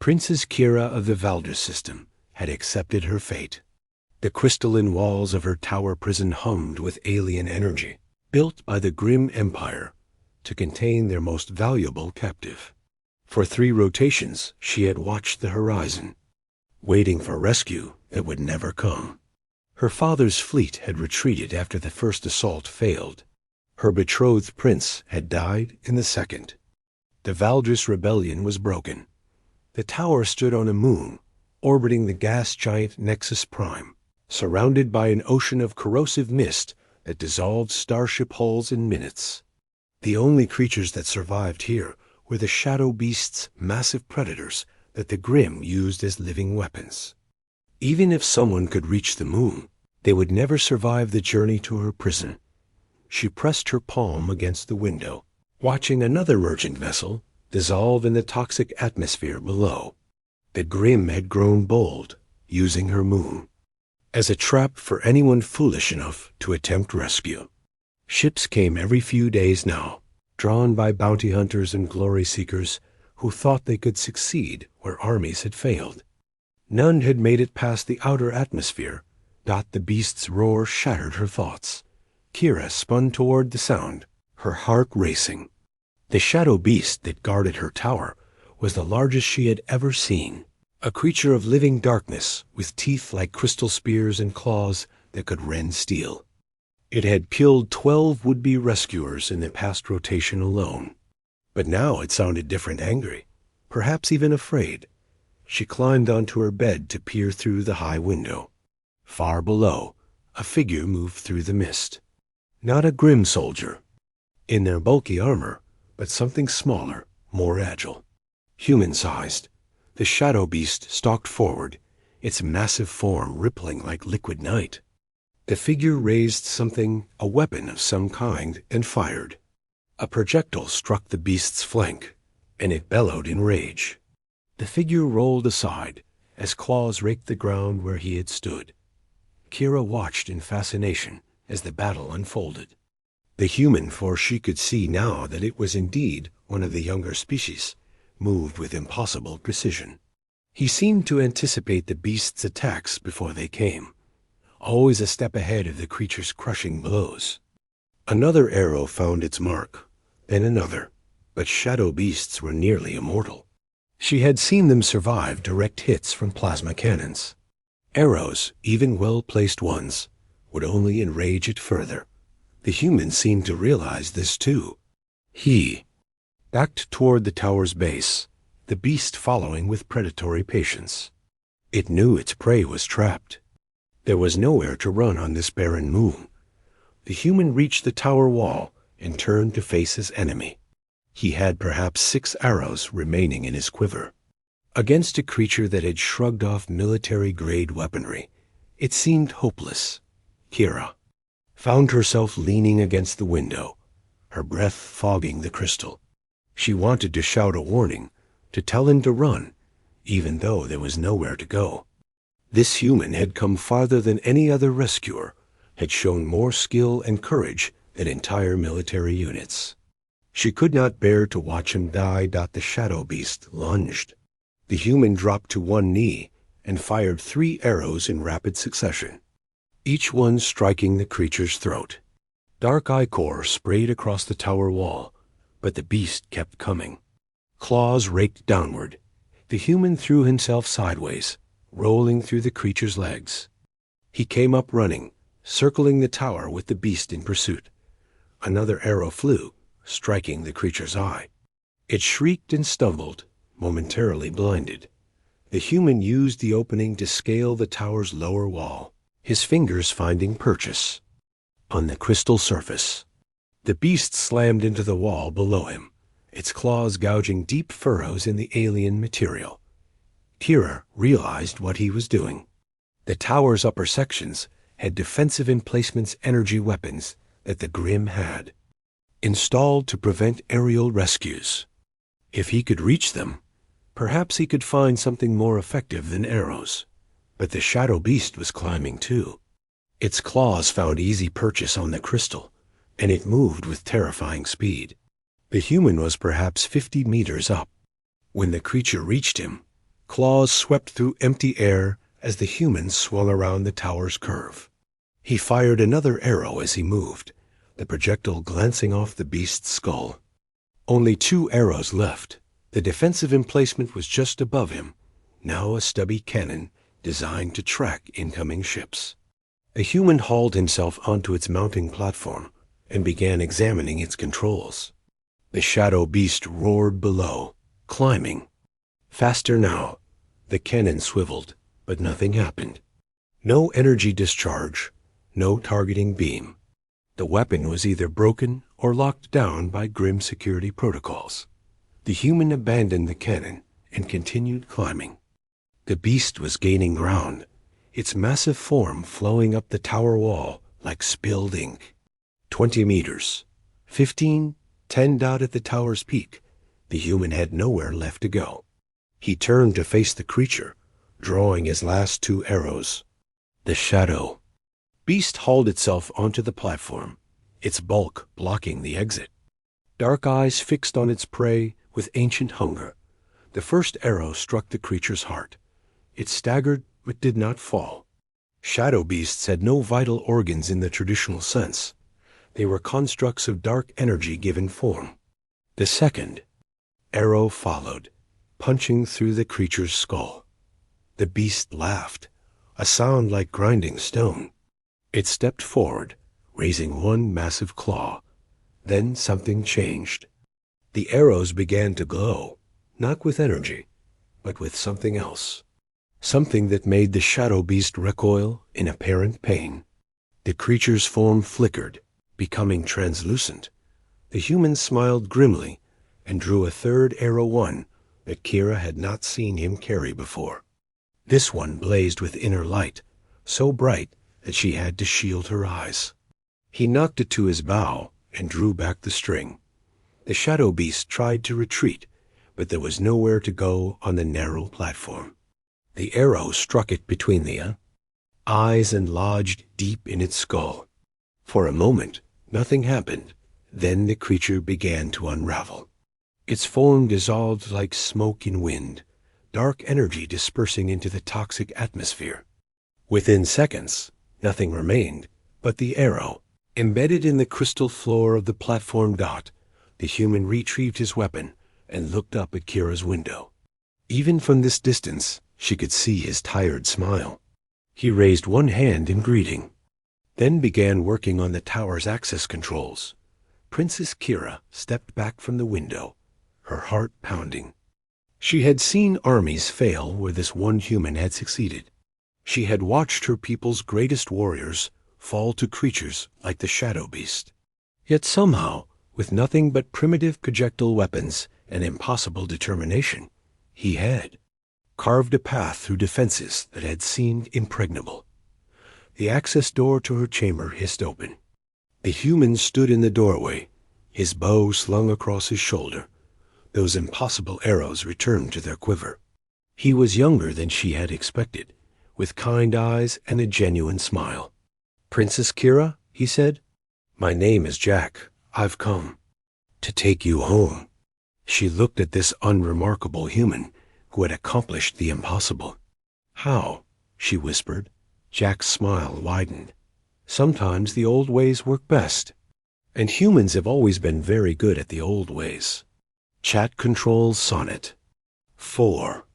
Princess Kira of the Valdus system had accepted her fate. The crystalline walls of her tower prison hummed with alien energy, built by the Grim Empire to contain their most valuable captive. For 3 rotations, she had watched the horizon, waiting for rescue that would never come. Her father's fleet had retreated after the first assault failed. Her betrothed prince had died in the second. The Valdus rebellion was broken. The tower stood on a moon, orbiting the gas giant Nexus Prime, surrounded by an ocean of corrosive mist that dissolved starship hulls in minutes. The only creatures that survived here were the shadow beasts' massive predators that the Grim used as living weapons. Even if someone could reach the moon, they would never survive the journey to her prison. She pressed her palm against the window, watching another merchant vessel dissolve in the toxic atmosphere below. The Grim had grown bold, using her moon as a trap for anyone foolish enough to attempt rescue. Ships came every few days now, drawn by bounty hunters and glory seekers who thought they could succeed where armies had failed. None had made it past the outer atmosphere. The beast's roar shattered her thoughts. Kira spun toward the sound, her heart racing. The shadow beast that guarded her tower was the largest she had ever seen, a creature of living darkness with teeth like crystal spears and claws that could rend steel. It had killed 12 would-be rescuers in the past rotation alone. But now it sounded different, angry, perhaps even afraid. She climbed onto her bed to peer through the high window. Far below, a figure moved through the mist. Not a Grim soldier, in their bulky armor, but something smaller, more agile. Human-sized, the shadow beast stalked forward, its massive form rippling like liquid night. The figure raised something, a weapon of some kind, and fired. A projectile struck the beast's flank, and it bellowed in rage. The figure rolled aside as claws raked the ground where he had stood. Kira watched in fascination as the battle unfolded. The human, for she could see now that it was indeed one of the younger species, moved with impossible precision. He seemed to anticipate the beast's attacks before they came, always a step ahead of the creature's crushing blows. Another arrow found its mark, then another, but shadow beasts were nearly immortal. She had seen them survive direct hits from plasma cannons. Arrows, even well-placed ones, would only enrage it further. The human seemed to realize this too. He backed toward the tower's base, the beast following with predatory patience. It knew its prey was trapped. There was nowhere to run on this barren moon. The human reached the tower wall and turned to face his enemy. He had perhaps 6 arrows remaining in his quiver. Against a creature that had shrugged off military-grade weaponry, it seemed hopeless. Kira found herself leaning against the window, her breath fogging the crystal. She wanted to shout a warning, to tell him to run, even though there was nowhere to go. This human had come farther than any other rescuer, had shown more skill and courage than entire military units. She could not bear to watch him die. The shadow beast lunged. The human dropped to one knee and fired 3 arrows in rapid succession, each one striking the creature's throat. Dark ichor sprayed across the tower wall, but the beast kept coming. Claws raked downward. The human threw himself sideways, rolling through the creature's legs. He came up running, circling the tower with the beast in pursuit. Another arrow flew, striking the creature's eye. It shrieked and stumbled, momentarily blinded. The human used the opening to scale the tower's lower wall, his fingers finding purchase on the crystal surface. The beast slammed into the wall below him, its claws gouging deep furrows in the alien material. Kira realized what he was doing. The tower's upper sections had defensive emplacements energy weapons that the Grim had, installed to prevent aerial rescues. If he could reach them, perhaps he could find something more effective than arrows. But the shadow beast was climbing too. Its claws found easy purchase on the crystal, and it moved with terrifying speed. The human was perhaps 50 meters up. When the creature reached him, Claws swept through empty air as the human swung around the tower's curve. He fired another arrow as he moved, the projectile glancing off the beast's skull. Only 2 arrows left. The defensive emplacement was just above him, now a stubby cannon designed to track incoming ships. A human hauled himself onto its mounting platform and began examining its controls. The shadow beast roared below, climbing. Faster now. The cannon swiveled, but nothing happened. No energy discharge, no targeting beam. The weapon was either broken or locked down by grim security protocols. The human abandoned the cannon and continued climbing. The beast was gaining ground, its massive form flowing up the tower wall like spilled ink. 20 meters. 15, 10 dot at the tower's peak. The human had nowhere left to go. He turned to face the creature, drawing his last 2 arrows. The shadow. Beast hauled itself onto the platform, its bulk blocking the exit. Dark eyes fixed on its prey with ancient hunger. The first arrow struck the creature's heart. It staggered but did not fall. Shadow beasts had no vital organs in the traditional sense. They were constructs of dark energy given form. The second arrow followed, punching through the creature's skull. The beast laughed, a sound like grinding stone. It stepped forward, raising one massive claw. Then something changed. The arrows began to glow, not with energy, but with something else. Something that made the shadow beast recoil in apparent pain. The creature's form flickered, becoming translucent. The human smiled grimly and drew a third arrow, one that Kira had not seen him carry before. This one blazed with inner light, so bright that she had to shield her eyes. He knocked it to his bow and drew back the string. The shadow beast tried to retreat, but there was nowhere to go on the narrow platform. The arrow struck it between the eyes and lodged deep in its skull. For a moment, nothing happened. Then the creature began to unravel. Its form dissolved like smoke in wind, dark energy dispersing into the toxic atmosphere. Within seconds, nothing remained but the arrow. Embedded in the crystal floor of the platform dot, the human retrieved his weapon and looked up at Kira's window. Even from this distance, she could see his tired smile. He raised one hand in greeting, then began working on the tower's access controls. Princess Kira stepped back from the window, her heart pounding. She had seen armies fail where this one human had succeeded. She had watched her people's greatest warriors fall to creatures like the shadow beast. Yet somehow, with nothing but primitive projectile weapons and impossible determination, he had carved a path through defenses that had seemed impregnable. The access door to her chamber hissed open. The human stood in the doorway, his bow slung across his shoulder. Those impossible arrows returned to their quiver. He was younger than she had expected, with kind eyes and a genuine smile. "Princess Kira," he said, "my name is Jack. I've come to take you home." She looked at this unremarkable human who had accomplished the impossible. "How?" she whispered. Jack's smile widened. "Sometimes the old ways work best. And humans have always been very good at the old ways." Chat Control Sonnet 4.